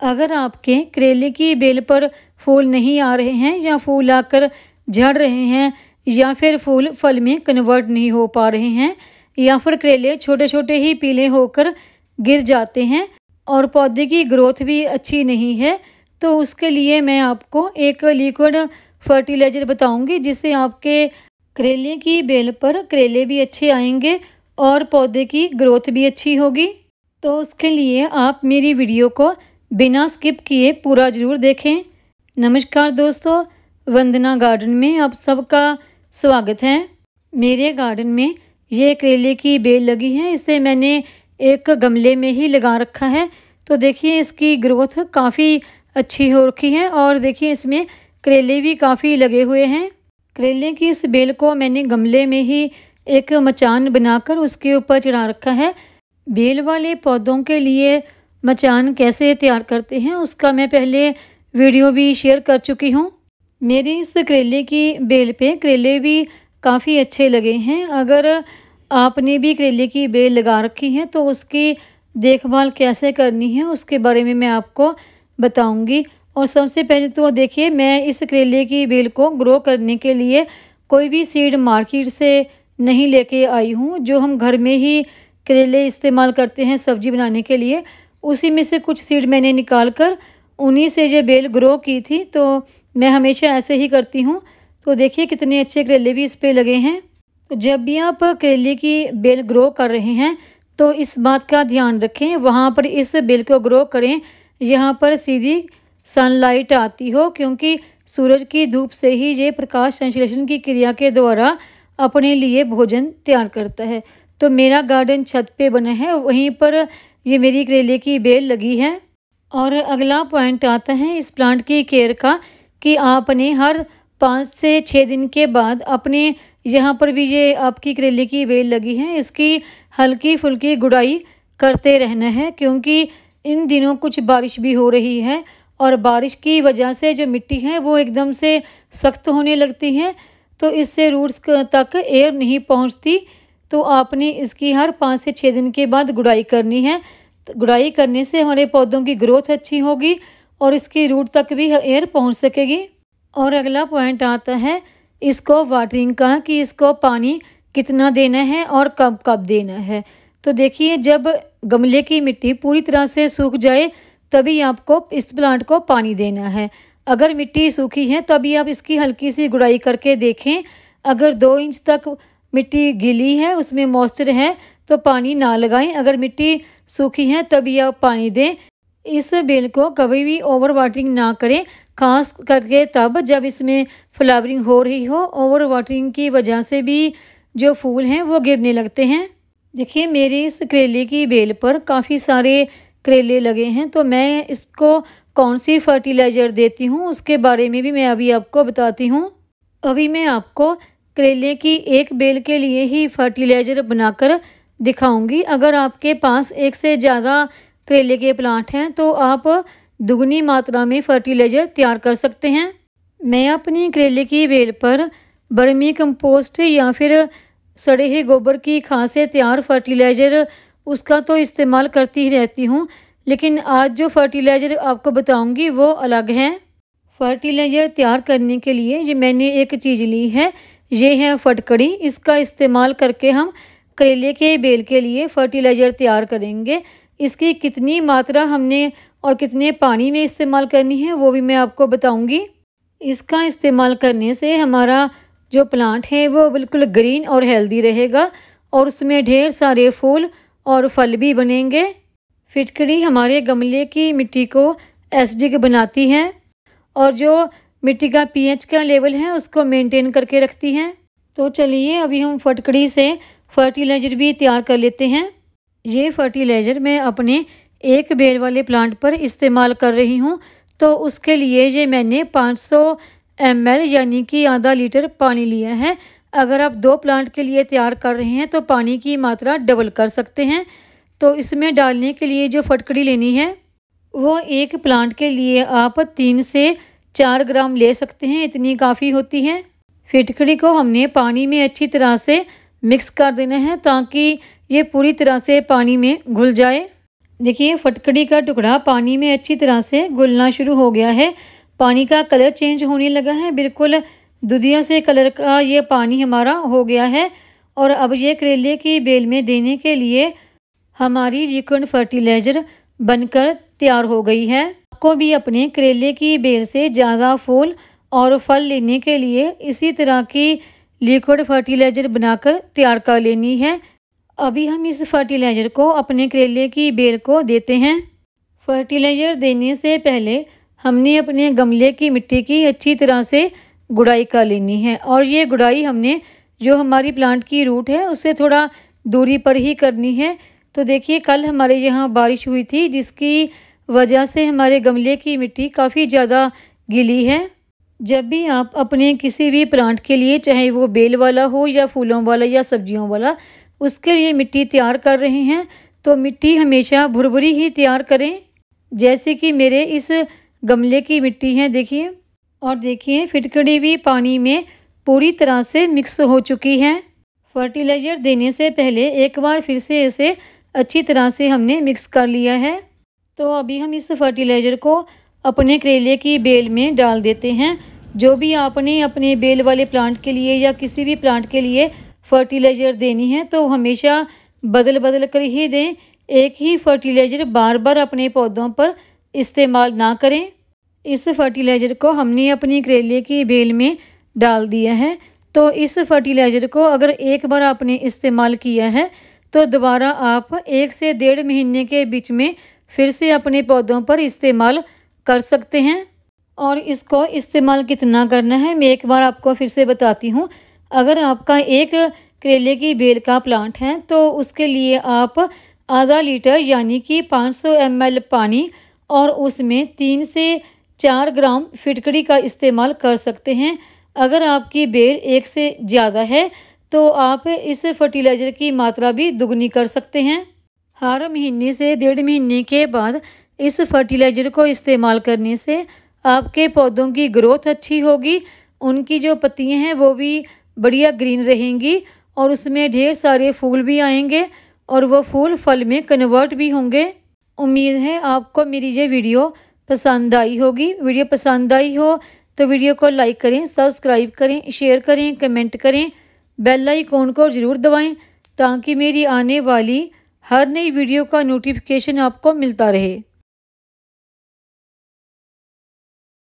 अगर आपके करेले की बेल पर फूल नहीं आ रहे हैं या फूल आकर झड़ रहे हैं या फिर फूल फल में कन्वर्ट नहीं हो पा रहे हैं या फिर करेले छोटे छोटे ही पीले होकर गिर जाते हैं और पौधे की ग्रोथ भी अच्छी नहीं है, तो उसके लिए मैं आपको एक लिक्विड फर्टिलाइज़र बताऊंगी जिससे आपके करेले की बेल पर करेले भी अच्छे आएंगे और पौधे की ग्रोथ भी अच्छी होगी। तो उसके लिए आप मेरी वीडियो को बिना स्किप किए पूरा ज़रूर देखें। नमस्कार दोस्तों, वंदना गार्डन में आप सबका स्वागत है। मेरे गार्डन में ये करेले की बेल लगी है, इसे मैंने एक गमले में ही लगा रखा है। तो देखिए इसकी ग्रोथ काफ़ी अच्छी हो रखी है और देखिए इसमें करेले भी काफ़ी लगे हुए हैं। करेले की इस बेल को मैंने गमले में ही एक मचान बनाकर उसके ऊपर चढ़ा रखा है। बेल वाले पौधों के लिए मचान कैसे तैयार करते हैं उसका मैं पहले वीडियो भी शेयर कर चुकी हूँ। मेरी इस करेले की बेल पे करेले भी काफ़ी अच्छे लगे हैं। अगर आपने भी करेले की बेल लगा रखी है तो उसकी देखभाल कैसे करनी है उसके बारे में मैं आपको बताऊंगी। और सबसे पहले तो देखिए, मैं इस करेले की बेल को ग्रो करने के लिए कोई भी सीड मार्केट से नहीं लेके आई हूँ। जो हम घर में ही करेले इस्तेमाल करते हैं सब्जी बनाने के लिए, उसी में से कुछ सीड मैंने निकाल कर उन्हीं से ये बेल ग्रो की थी। तो मैं हमेशा ऐसे ही करती हूँ। तो देखिए कितने अच्छे करेले भी इस पे लगे हैं। तो जब भी आप करेले की बेल ग्रो कर रहे हैं तो इस बात का ध्यान रखें, वहाँ पर इस बेल को ग्रो करें यहाँ पर सीधी सनलाइट आती हो, क्योंकि सूरज की धूप से ही ये प्रकाश संश्लेषण की क्रिया के द्वारा अपने लिए भोजन तैयार करता है। तो मेरा गार्डन छत पे बना है, वहीं पर ये मेरी करेले की बेल लगी है। और अगला पॉइंट आता है इस प्लांट की केयर का, कि आपने हर 5 से 6 दिन के बाद अपने यहाँ पर भी ये आपकी करेले की बेल लगी है, इसकी हल्की फुल्की गुड़ाई करते रहना है। क्योंकि इन दिनों कुछ बारिश भी हो रही है और बारिश की वजह से जो मिट्टी है वो एकदम से सख्त होने लगती है, तो इससे रूट्स तक एयर नहीं पहुँचती। तो आपने इसकी हर 5 से 6 दिन के बाद गुड़ाई करनी है। गुड़ाई करने से हमारे पौधों की ग्रोथ अच्छी होगी और इसकी रूट तक भी एयर पहुंच सकेगी। और अगला पॉइंट आता है इसको वाटरिंग का, कि इसको पानी कितना देना है और कब कब देना है। तो देखिए, जब गमले की मिट्टी पूरी तरह से सूख जाए तभी आपको इस प्लांट को पानी देना है। अगर मिट्टी सूखी है तभी आप इसकी हल्की सी गुड़ाई करके देखें। अगर 2 इंच तक मिट्टी गीली है, उसमें मॉइस्चर है, तो पानी ना लगाएं। अगर मिट्टी सूखी है तभी आप पानी दें। इस बेल को कभी भी ओवर वाटरिंग ना करें, खास करके तब जब इसमें फ्लावरिंग हो रही हो। ओवर वाटरिंग की वजह से भी जो फूल हैं वो गिरने लगते हैं। देखिए मेरी इस करेले की बेल पर काफ़ी सारे करेले लगे हैं, तो मैं इसको कौन सी फर्टिलाइज़र देती हूँ उसके बारे में भी मैं अभी आपको बताती हूँ। अभी मैं आपको करेले की एक बेल के लिए ही फर्टिलाइज़र बनाकर दिखाऊंगी। अगर आपके पास एक से ज़्यादा करेले के प्लांट हैं तो आप दुगनी मात्रा में फर्टिलाइज़र तैयार कर सकते हैं। मैं अपनी करेले की बेल पर बर्मी कंपोस्ट या फिर सड़े हुए गोबर की खाद से तैयार फर्टिलाइज़र उसका तो इस्तेमाल करती ही रहती हूँ, लेकिन आज जो फर्टिलाइज़र आपको बताऊँगी वो अलग है। फर्टिलाइज़र तैयार करने के लिए ये मैंने एक चीज़ ली है, ये है फटकड़ी। इसका इस्तेमाल करके हम करेले के बेल के लिए फर्टिलाइज़र तैयार करेंगे। इसकी कितनी मात्रा हमने और कितने पानी में इस्तेमाल करनी है वो भी मैं आपको बताऊंगी। इसका इस्तेमाल करने से हमारा जो प्लांट है वो बिल्कुल ग्रीन और हेल्दी रहेगा और उसमें ढेर सारे फूल और फल भी बनेंगे। फिटकड़ी हमारे गमले की मिट्टी को एसिडिक बनाती है और जो मिट्टी का पीएच का लेवल है उसको मेंटेन करके रखती है। तो चलिए अभी हम फटकड़ी से फर्टिलाइज़र भी तैयार कर लेते हैं। ये फर्टिलाइज़र मैं अपने एक बेल वाले प्लांट पर इस्तेमाल कर रही हूँ। तो उसके लिए ये मैंने 500 ml यानी कि आधा लीटर पानी लिया है। अगर आप 2 प्लांट के लिए तैयार कर रहे हैं तो पानी की मात्रा डबल कर सकते हैं। तो इसमें डालने के लिए जो फटकड़ी लेनी है वो एक प्लांट के लिए आप 3 से 4 ग्राम ले सकते हैं, इतनी काफ़ी होती है। फिटकड़ी को हमने पानी में अच्छी तरह से मिक्स कर देना है ताकि ये पूरी तरह से पानी में घुल जाए। देखिए फटकड़ी का टुकड़ा पानी में अच्छी तरह से घुलना शुरू हो गया है। पानी का कलर चेंज होने लगा है, बिल्कुल दुधिया से कलर का ये पानी हमारा हो गया है। और अब ये करेले की बेल में देने के लिए हमारी लिक्विड फर्टिलाइज़र बनकर तैयार हो गई है। आपको भी अपने करेले की बेल से ज़्यादा फूल और फल लेने के लिए इसी तरह की लिक्विड फर्टिलाइज़र बनाकर तैयार कर लेनी है। अभी हम इस फर्टिलाइज़र को अपने करेले की बेल को देते हैं। फर्टिलाइज़र देने से पहले हमने अपने गमले की मिट्टी की अच्छी तरह से गुड़ाई कर लेनी है। और ये गुड़ाई हमने जो हमारी प्लांट की रूट है उससे थोड़ा दूरी पर ही करनी है। तो देखिए कल हमारे यहाँ बारिश हुई थी, जिसकी वजह से हमारे गमले की मिट्टी काफ़ी ज़्यादा गीली है। जब भी आप अपने किसी भी प्लांट के लिए, चाहे वो बेल वाला हो या फूलों वाला या सब्जियों वाला, उसके लिए मिट्टी तैयार कर रहे हैं तो मिट्टी हमेशा भुरभुरी ही तैयार करें, जैसे कि मेरे इस गमले की मिट्टी है देखिए। और देखिए फिटकड़ी भी पानी में पूरी तरह से मिक्स हो चुकी है। फर्टिलाइज़र देने से पहले एक बार फिर से इसे अच्छी तरह से हमने मिक्स कर लिया है। तो अभी हम इस फर्टिलाइज़र को अपने करेले की बेल में डाल देते हैं। जो भी आपने अपने बेल वाले प्लांट के लिए या किसी भी प्लांट के लिए फर्टिलाइज़र देनी है तो हमेशा बदल बदल कर ही दें। एक ही फर्टिलाइज़र बार बार अपने पौधों पर इस्तेमाल ना करें। इस फर्टिलाइज़र को हमने अपनी करेले की बेल में डाल दिया है। तो इस फर्टिलाइज़र को अगर एक बार आपने इस्तेमाल किया है तो दोबारा आप 1 से 1.5 महीने के बीच में फिर से अपने पौधों पर इस्तेमाल कर सकते हैं। और इसको इस्तेमाल कितना करना है मैं एक बार आपको फिर से बताती हूँ। अगर आपका एक करेले की बेल का प्लांट है तो उसके लिए आप आधा लीटर यानी कि 500 ml पानी और उसमें 3 से 4 ग्राम फिटकड़ी का इस्तेमाल कर सकते हैं। अगर आपकी बेल 1 से ज़्यादा है तो आप इस फर्टिलाइज़र की मात्रा भी दुगनी कर सकते हैं। हर महीने से 1.5 महीने के बाद इस फर्टिलाइज़र को इस्तेमाल करने से आपके पौधों की ग्रोथ अच्छी होगी, उनकी जो पत्तियां हैं वो भी बढ़िया ग्रीन रहेंगी और उसमें ढेर सारे फूल भी आएंगे और वो फूल फल में कन्वर्ट भी होंगे। उम्मीद है आपको मेरी ये वीडियो पसंद आई होगी। वीडियो पसंद आई हो तो वीडियो को लाइक करें, सब्सक्राइब करें, शेयर करें, कमेंट करें, बेल आइकॉन को ज़रूर दबाएं ताकि मेरी आने वाली हर नई वीडियो का नोटिफिकेशन आपको मिलता रहे।